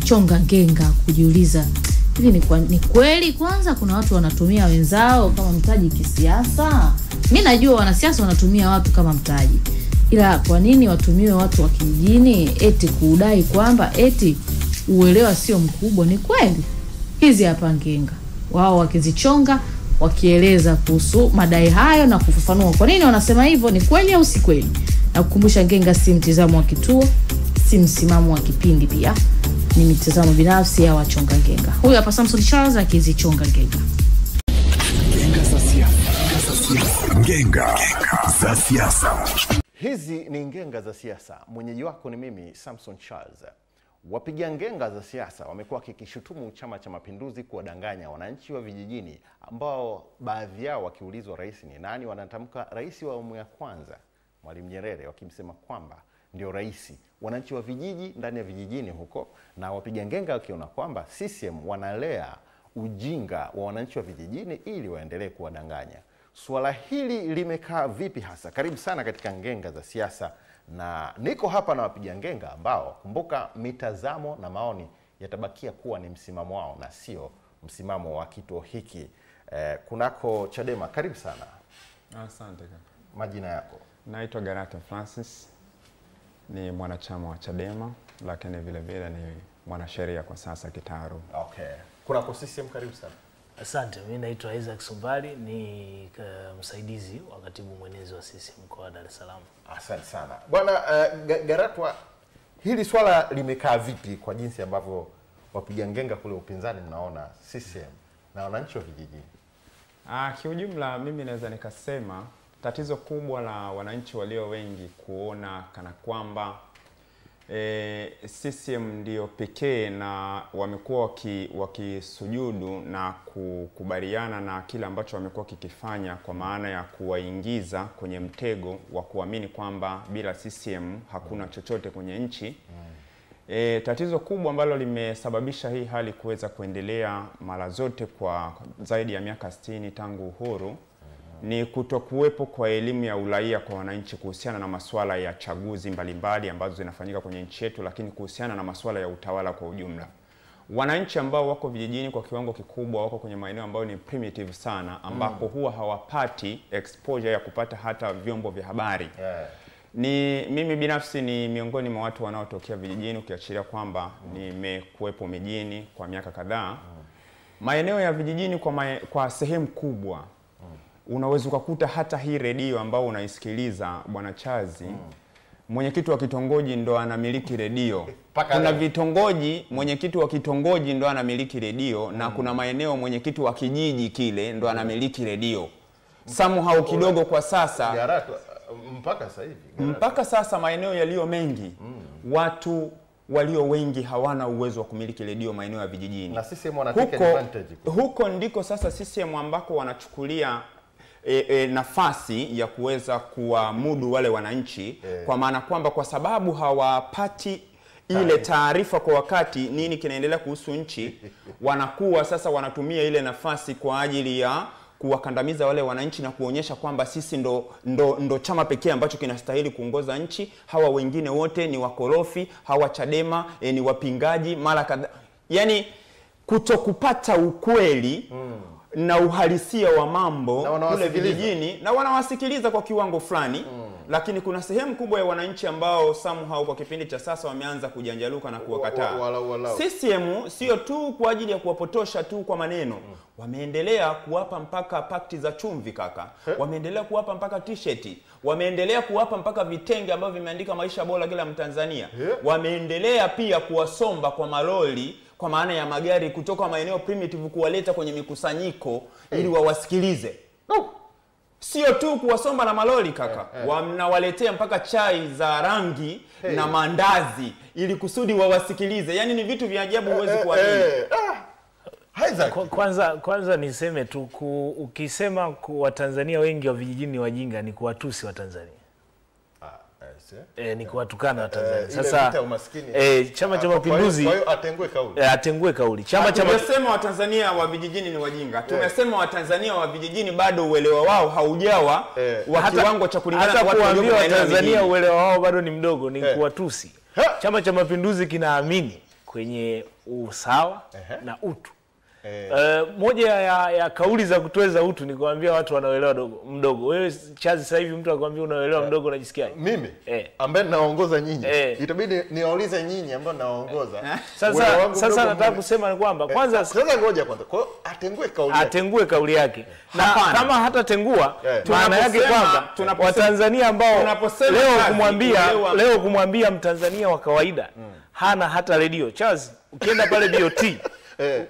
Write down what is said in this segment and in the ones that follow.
chonga ngenga kujiuliza hivi ni kweli kwanza kuna watu wanatumia wenzao kama mtaji kisiasa? Mimi najua wanasiasa wanatumia watu kama mtaji. Ila kwa nini watumiwe watu wa kijijini eti kudai kwamba eti uelewa sio mkubwa? Ni kweli hizi hapa ngenga wao wakizichonga wakieleza kuhusu madai hayo na kufafanua kwa nini wanasema hivyo, ni kweli au si kweli. Na kukumbusha ngenga si mtizamo wa kituo, si msimamo wa kipindi, pia ni mitazamo binafsi ya wachonga ngenga. Huyu hapa Samson Charles akizichonga ngenga. Ngenga za siasa. Ngenga za siasa. Hizi ni ngenga za siasa. Mwenyeji wako ni mimi Samson Charles. Wapiga ngenga za siasa wamekuwa kikishutumu Chama cha Mapinduzi kuwadanganya wananchi wa vijijini ambao baadhi yao wakiulizwa rais ni nani wanatamka rais wa awamu ya kwanza Mwalimu Nyerere, wakimsema kwamba ndio rais. Wananchi wa vijiji ndani ya vijijini huko, na wapiga ngenga wakiona kwamba CCM wanalea ujinga wa wananchi wa vijijini ili waendelee kuwadanganya. Swala hili limekaa vipi hasa? Karibu sana katika ngenga za siasa, na niko hapa na wapiga ngenga ambao kumbuka mitazamo na maoni yatabakia kuwa ni msimamo wao na sio msimamo wa kituo hiki. Kunako Chadema, karibu sana. Asante kaka. Majina yako? Naitwa Garata Francis, ni mwanachama wa Chadema, lakini vile vile ni mwanasheria kwa sasa kitaaru. Okay. Kunako CCM, karibu sana. Asante, mimi naitwa Isaac Sumbali, ni msaidizi wa katibu mwenezi wa CCM mkoa wa Dar es Salaam. Asante sana. Bwana Garatwa, hili swala limekaa vipi kwa jinsi ambavyo wapiga ngenga kule upinzani mnaona CCM na wananchi wa vijijini? Kiujumla mimi naweza nikasema tatizo kubwa la wananchi walio wengi kuona kana kwamba CCM ndio pekee na wamekuwa wakisujudu na kukubaliana na kile ambacho wamekuwa kikifanya, kwa maana ya kuwaingiza kwenye mtego wa kuamini kwamba bila CCM hakuna chochote kwenye nchi. Tatizo kubwa ambalo limesababisha hii hali kuweza kuendelea mara zote kwa zaidi ya miaka 60 tangu uhuru ni kutokuwepo kwa elimu ya uraia kwa wananchi kuhusiana na masuala ya chaguzi mbalimbali ambazo zinafanyika kwenye nchi yetu, lakini kuhusiana na masuala ya utawala kwa ujumla. Wananchi ambao wako vijijini kwa kiwango kikubwa wako kwenye maeneo ambayo ni primitive sana, ambapo huwa hawapati exposure ya kupata hata vyombo vya habari. Ni mimi binafsi ni miongoni mwa watu wanaotokea vijijini, ukiachilia kwamba nimekuwepo mijini kwa miaka kadhaa. Maeneo ya vijijini kwa sehemu kubwa unaweza kukuta hata hii redio ambao unaisikiliza Bwana Chazi, mwenyekiti wa kitongoji ndo anamiliki redio. Kuna vitongoji mwenyekiti wa kitongoji ndo anamiliki redio, na kuna maeneo mwenyekiti wa kijiji kile ndo anamiliki redio. Somehow kidogo kwa sasa mpaka sasa maeneo yaliyo mengi watu walio wengi hawana uwezo wa kumiliki redio maeneo ya vijijini. Na CCM wanataka advantage. Huko ndiko sasa CCM ambako wanachukulia nafasi ya kuweza kuamudu wale wananchi, kwa maana kwamba kwa sababu hawapati ile taarifa kwa wakati nini kinaendelea kuhusu nchi, wanakuwa sasa wanatumia ile nafasi kwa ajili ya kuwakandamiza wale wananchi na kuonyesha kwamba sisi ndo chama pekee ambacho kinastahili kuongoza nchi, hawa wengine wote ni wakorofi, hawa Chadema ni wapingaji mara kadhaa. Yani kutokupata ukweli na uhalisia wa mambo kule vijijini, na wanawasikiliza kwa kiwango fulani. Lakini kuna sehemu kubwa ya wananchi ambao somehow kwa kipindi cha sasa wameanza kujanjaluka na kuwakataa. CCM sio tu kwa ajili ya kuwapotosha tu kwa maneno. Wameendelea kuwapa mpaka pakti za chumvi kaka. Wameendelea kuwapa mpaka t-shirt. Wameendelea kuwapa mpaka vitenge ambavyo vimeandika maisha bora kila Mtanzania. Wameendelea pia kuwasomba kwa maloli, kwa maana ya magari kutoka maeneo primitive kuwaleta kwenye mikusanyiko ili wawasikilize. Sio tu kuwasomba na maloli kaka. Wanawaletea mpaka chai za rangi na mandazi ili kusudi wawasikilize. Yani ni vitu vya ajabu huwezi kuamini. Kwanza niseme tu ukisema Watanzania wengi wa vijijini wajinga ni kuwatusi Watanzania. Ni kuwatukana Watanzania. Sasa Chama cha Mapinduzi kwa hiyo atengue kauli. Atengue kauli. Tumesema Watanzania wa vijijini ni wajinga. Tumesema Watanzania wa vijijini bado uelewa wao haujawa wa kiwango cha kulingana na watu walio Watanzania uelewa wao bado ni mdogo, ni kuwatusi. Chama cha Mapinduzi kinaamini kwenye usawa na utu. Moja ya kauli za kutoeza utu ni kuambia watu wanaoelewa mdogo. Wewe Chazi sasa hivi mtu akwambia unaoelewa mdogo unajisikiaje? Mimi ambaye naongoza nyinyi. Itabidi niwaulize nyinyi ambao naongoza. Sasa nataka kusema ni kwamba kwanza ngoja kwanza. Kwa atengue kauli yake. Na kama hata tengua maana yake kwamba Watanzania ambao leo kumwambia Mtanzania wa kawaida hana hata redio. Chazi ukienda pale BOT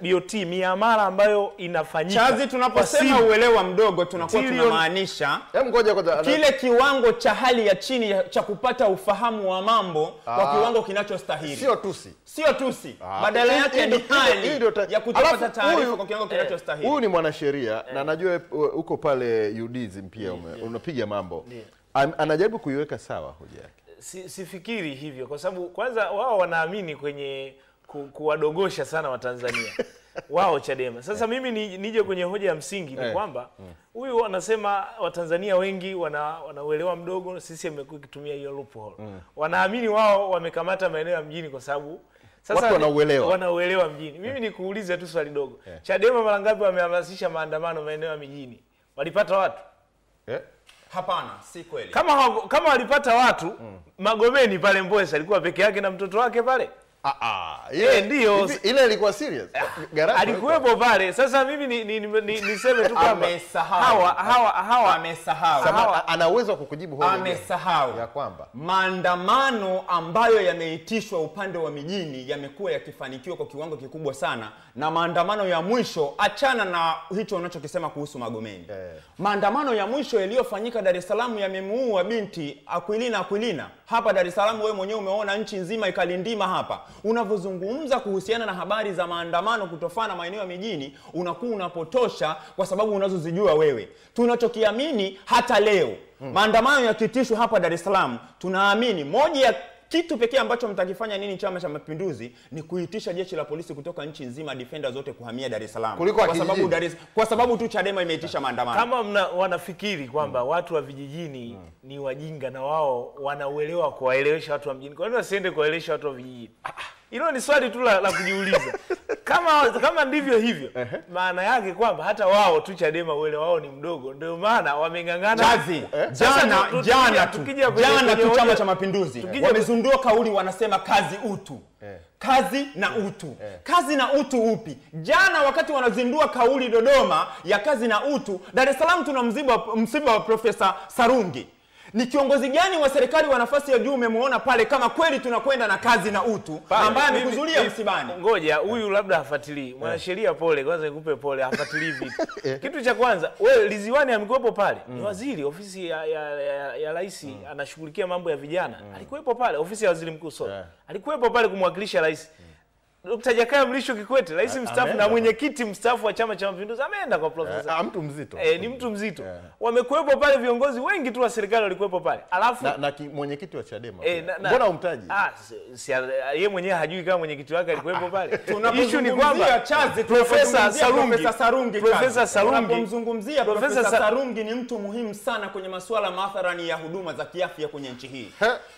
BOT miamala ambayo inafanyika. Chazi, tunaposema uelewa mdogo tunakuwa tunamaanisha kile kiwango cha hali ya chini cha kupata ufahamu wa mambo kwa kiwango kinachostahili. Sio tusi. Badala yake ni hali ya kupata taarifa kwa kiwango kinachostahili. Huyu ni mwanasheria na najua uko pale UDSM pia unapiga mambo. Anajaribu kuiweka sawa hoja yake. Sifikiri hivyo kwa sababu kwanza wao wanaamini kwenye kuwadogosha sana Watanzania. Wao Chadema. Sasa mimi nije kwenye hoja ya msingi ni kwamba huyu anasema Watanzania wengi wanauelewa mdogo, sisi imekuwa kitumia hiyo loophole. Wanaamini wao wamekamata maeneo ya mjini kwa sababu sasa wanauelewa mjini. Mimi nikuulize tu swali dogo. Chadema mara ngapi wamehamasisha maandamano maeneo ya mijini? Walipata watu? Hapana, si kweli. Kama walipata watu, Magomeni pale Mbowe alikuwa peke yake na mtoto wake pale. Ndio ile ilikuwa serious. Alikuwepo pale. Sasa mimi niseme tu kwamba hawa amesahau. Ana uwezo wa kukujibu hoja. Amesahau ya kwamba maandamano ambayo yameitishwa upande wa mijini yamekuwa yakifanikiwa kwa kiwango kikubwa sana, na maandamano ya mwisho, achana na hicho unachokisema kuhusu Magomeni. Maandamano ya mwisho yaliyofanyika Dar es Salaam yamemuua binti Aquilina. Hapa Dar es Salaam wewe mwenyewe umeona nchi nzima ikalindima hapa. Unavozungumza kuhusiana na habari za maandamano kutofana maeneo ya mijini, unakuwa unapotosha kwa sababu unazozijua wewe. Tunachokiamini hata leo, maandamano yakitishwa hapa Dar es Salaam, tunaamini moja ya kitu pekee ambacho mtakifanya nini Chama cha Mapinduzi ni kuitisha jeshi la polisi kutoka nchi nzima, defender zote kuhamia Dar es Salaam. Kwa sababu tu Chadema imeitisha maandamano. Kama wanafikiri kwamba watu wa vijijini ni wajinga na wao wanauelewa kuwaelewesha watu wa mjini, kwa nini wasiende kuwaelewesha watu wa vijijini? Hilo ni swali tu la kujiuliza. Kama ndivyo hivyo, maana yake kwamba hata wao tu Chadema uelewa wao ni mdogo. Ndio maana wamengangana. Jana tu Chama cha Mapinduzi wamezundua kauli, wanasema kazi utu. Kazi na utu. Kazi na utu upi? Jana wakati wanazindua kauli Dodoma ya kazi na utu, Dar es Salaam tuna msiba wa Profesa Sarungi. Ni kiongozi gani wa serikali wa nafasi ya juu umemuona pale kama kweli tunakwenda na kazi na utu ambaye amekuzulia msibani? Ngoja, huyu labda hafuatilii. Mwanasheria pole, kwanza nikupe pole, hafuatilii vitu. Kitu cha kwanza, wewe Liziwani amekuwepo pale. Ni waziri, ofisi ya rais anashughulikia mambo ya vijana. Alikuwepo pale, ofisi ya waziri mkuu alikuwepo pale kumwakilisha rais. Dr. Jakaya Mrisho Kikwete, rais mstaafu na mwenyekiti mstaafu wa Chama cha Mapinduzi, ameenda kwa profesa. Mtu mzito. Ni mtu mzito. Wamekuwepo pale viongozi wengi tu wa serikali walikuwepo pale. Alafu na mwenyekiti wa Chadema. Mbona umtaji? Yeye mwenyewe hajui kama mwenyekiti wake alikuwepo pale. Issue ni kwamba Profesa Sarungi. Tunapomzungumzia Profesa Sarungi ni mtu muhimu sana kwenye masuala mathalani ya huduma za kiafya kwenye nchi hii.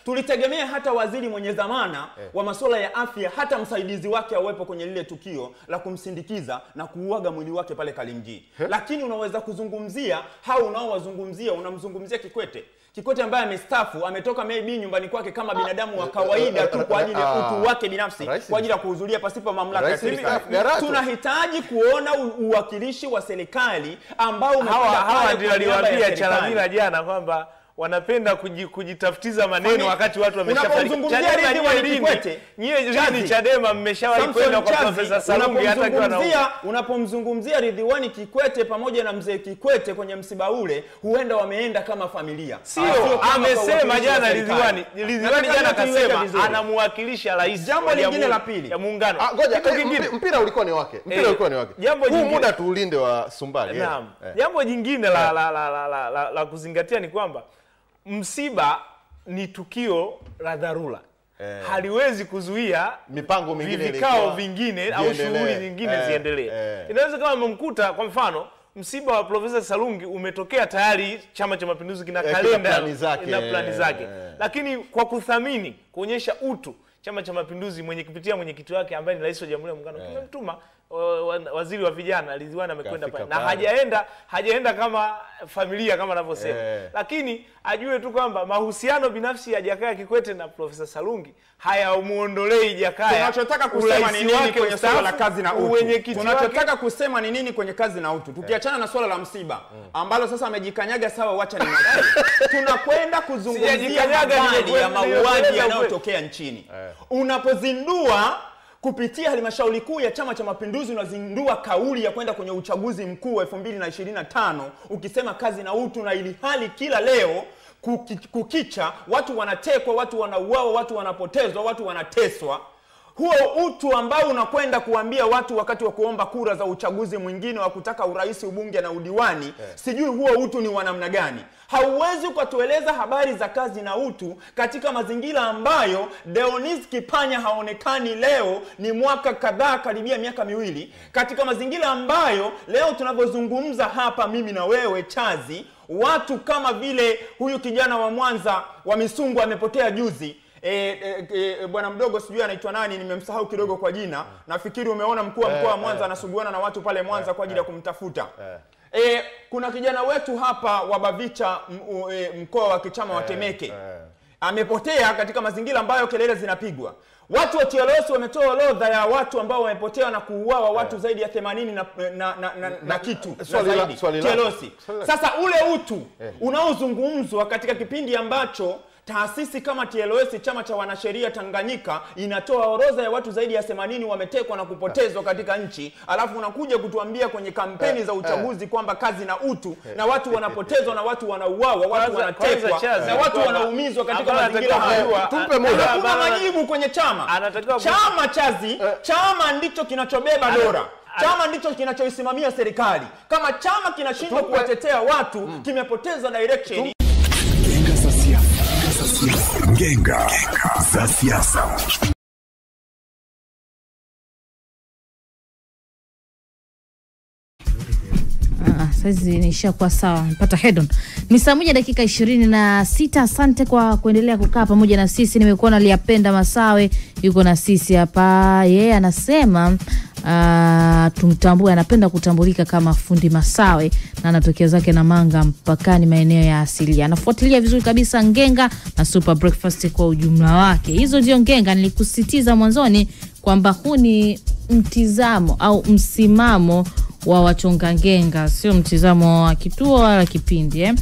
Tulitegemea hata waziri mwenye dhamana wa masuala ya afya, hata msaidizi wake awepo kwenye lile tukio la kumsindikiza na kuuaga mwili wake pale Kalimjee. Lakini unaweza kuzungumzia unamzungumzia Kikwete ambaye amestaafu, ametoka maybe nyumbani kwake kama binadamu wa kawaida tu kwa ajili ya utu wake binafsi, kwa ajili ya kuhudhuria pasipo mamlaka ya serikali. Tunahitaji kuona uwakilishi wa serikali ambao hawa ndio aliwaambia Chalamila jana kwamba wanapenda kujitafutiza maneno wakati watu wameshafariki. Chadema mmeshawahi kwenda kwa Profesa Sarungi hata kwa unapomzungumzia Ridhiwani Kikwete pamoja na mzee Kikwete kwenye msiba ule, huenda wameenda kama familia. Sio, amesema jana Ridhiwani jana akasema anamwakilisha rais. Jambo lingine la pili ya muungano. Mpira ulikuwa ni wake. Huu muda tuulinde wa Sumbali. Naam. Jambo jingine la kuzingatia ni kwamba msiba ni tukio la dharura. Haliwezi kuzuia mipango mingine, vikao vingine au shughuli nyingine ziendelee. Inaweza kama mmemkuta kwa mfano msiba wa Profesa Sarungi umetokea tayari, Chama cha Mapinduzi kina kalenda na plani zake. Lakini kwa kuthamini, kuonyesha utu, Chama cha Mapinduzi kupitia mwenyekiti wake ambaye ni rais wa Jamhuri ya Muungano kimemtuma waziri wa vijana Ridhiwani amekwenda pale. Na hajaenda kama familia kama anavyosema. Lakini ajue tu kwamba mahusiano binafsi ya Jakaya Kikwete na Profesa Salungi hayamuondolei Jakaya. Tunachotaka kusema ni nini kwenye swala la kazi na utu? Tunachotaka kusema ni nini kwenye kazi na utu? Tukiachana na swala la msiba ambalo sasa amejikanyaga, sawa, wacha ni mwachie. Tunakwenda kuzungumzia habari ya mauaji yanayotokea nchini. Unapozindua kupitia halmashauri kuu ya Chama cha Mapinduzi, unazindua kauli ya kwenda kwenye uchaguzi mkuu wa 2025 ukisema kazi na utu, na ili hali kila leo kukicha watu wanatekwa, watu wanauawa, watu wanapotezwa, watu wanateswa. Huo utu ambao unakwenda kuambia watu wakati wa kuomba kura za uchaguzi mwingine wa kutaka urais, ubunge na udiwani, sijui huo utu ni wa namna gani. Hauwezi kutueleza habari za kazi na utu katika mazingira ambayo Deonis Kipanya haonekani leo ni mwaka kadhaa, karibia miaka miwili, katika mazingira ambayo leo tunavyozungumza hapa mimi na wewe Chazi, watu kama vile huyu kijana wa Mwanza wa Misungu amepotea juzi. Bwana mdogo sijui anaitwa nani, nimemsahau kidogo kwa jina. Nafikiri umeona mkuu wa mkoa wa Mwanza anasuguana na watu pale Mwanza kwa ajili ya kumtafuta. Kuna kijana wetu hapa wa Bavicha mkoa wa Kichama wa Temeke amepotea katika mazingira ambayo kelele zinapigwa. Watu wa TLS wametoa orodha ya watu ambao wamepotea na kuuawa, watu zaidi ya 80 na kitu zaidi TLS. Sasa ule utu unaozungumzwa katika kipindi ambacho taasisi kama TLS, chama cha wanasheria Tanganyika, inatoa orodha ya watu zaidi ya 80 wametekwa na kupotezwa katika nchi, alafu unakuja kutuambia kwenye kampeni za uchaguzi kwamba kazi na utu, na watu wanapotezwa na watu wanauawa, watu wanatekwa na watu wanaumizwa katika mazingira hayo. Tupe muda. Hakuna majibu kwenye chama. Chama Chazi, chama ndicho kinachobeba dola. Chama ndicho kinachoisimamia serikali. Kama chama kinashindwa kuwatetea watu, kimepoteza direction. Ngenga za siasa. Sasa nisha kwa sawa, nipata head on. Ni saa 1:26. Asante kwa kuendelea kukaa pamoja na sisi. Nimekuona Liapenda Masawe yuko na sisi hapa. Yeye anasema tumtambue, anapenda kutambulika kama Fundi Masawe na anatokea zake na Manga mpakani maeneo ya asili. Anafuatilia vizuri kabisa Ngenga na Super Breakfast kwa ujumla wake. Hizo ndio Ngenga. Nilikusitiza mwanzoni kwamba huu ni mtizamo au msimamo wa wachonga Ngenga, sio mtizamo wa kituo wala kipindi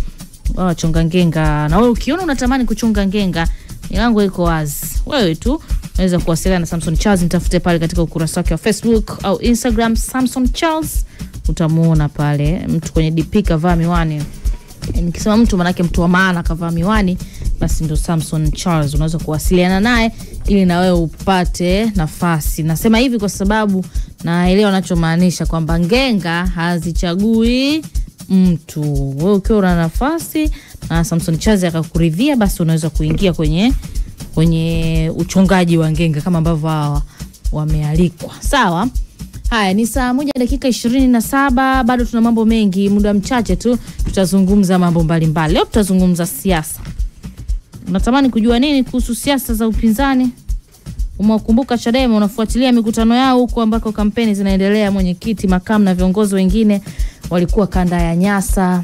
wa wachonga Ngenga. Na wewe ukiona unatamani kuchonga Ngenga, milango iko wazi. Wewe tu unaweza kuwasiliana na Samson Charles, nitafute pale katika ukurasa wake wa Facebook au Instagram Samson Charles, utamuona pale mtu kwenye DP kavaa miwani. Nikisema mtu manake mtu wa maana kavaa miwani, basi ndo Samson Charles. Unaweza kuwasiliana naye ili na wewe upate nafasi. Nasema hivi kwa sababu naelewa anachomaanisha kwamba Ngenga hazichagui mtu. Wewe ukiwa una nafasi na Samson Charles akakuridhia, basi unaweza kuingia kwenye uchongaji wa Ngenga kama ambavyo hawa wamealikwa. Sawa? Haya, ni saa 1:27. Bado tuna mambo mengi, muda mchache tu tutazungumza mambo mbalimbali. Leo tutazungumza siasa. Unatamani kujua nini kuhusu siasa za upinzani? Umekumbuka Chadema unafuatilia mikutano yao huko ambako kampeni zinaendelea. Mwenyekiti, makamu na viongozi wengine walikuwa kanda ya Nyasa,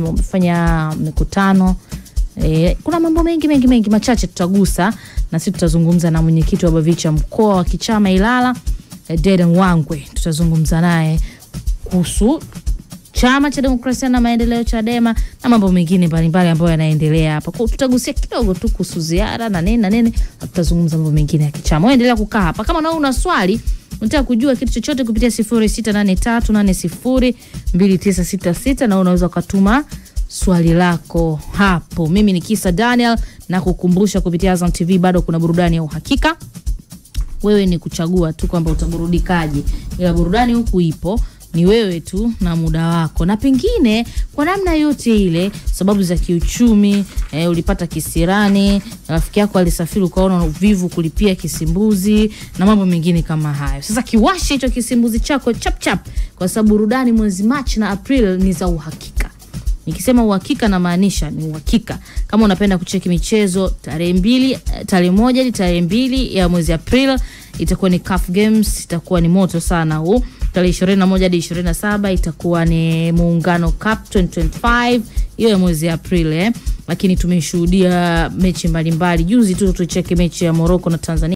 wamefanya mikutano. Kuna mambo mengi machache tutagusa, na sisi tutazungumza na mwenyekiti wa Bavicha mkoa wa Kichama Ilala, Dedan Wangwe. Tutazungumza naye kuhusu Chama cha Demokrasia na Maendeleo Chadema na mambo mengine mbalimbali ambayo yanaendelea hapa. Tutagusia kidogo tu kuhusu ziara na nini, tutazungumza mambo mengine ya kichama. Endelea kukaa hapa. Kama nawe una swali, unataka kujua kitu chochote, kupitia 0683802966 na unaweza kutuma swali lako hapo. Mimi ni Kisa Daniel na kukumbusha kupitia Azam TV bado kuna burudani ya uhakika. Wewe ni kuchagua tu kwamba utaburudikaje. Ila burudani huku ipo, ni wewe tu na muda wako. Na pengine kwa namna yote ile, sababu za kiuchumi, ulipata kisirani, rafiki yako alisafiri ukaona uvivu kulipia kisimbuzi na mambo mengine kama hayo. Sasa kiwashe hicho kisimbuzi chako chap kwa sababu burudani mwezi Machi na April ni za uhakika. Nikisema uhakika na maanisha ni uhakika. Kama unapenda kucheki michezo, tarehe 1 hadi tarehe 2 ya mwezi April itakuwa ni CAF Games, itakuwa ni moto sana huu. Tarehe 21 hadi 27 itakuwa ni Muungano Cup 2025, hiyo ya mwezi April Lakini tumeshuhudia mechi mbalimbali. Juzi tu tulicheki mechi ya Morocco na Tanzania.